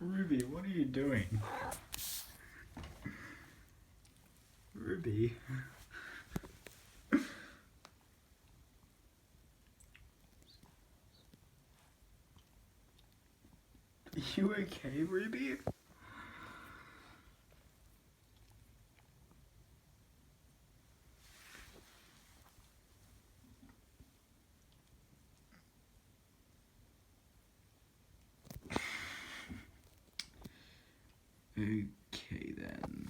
Ruby, what are you doing? Ruby? Are you okay, Ruby? Okay then.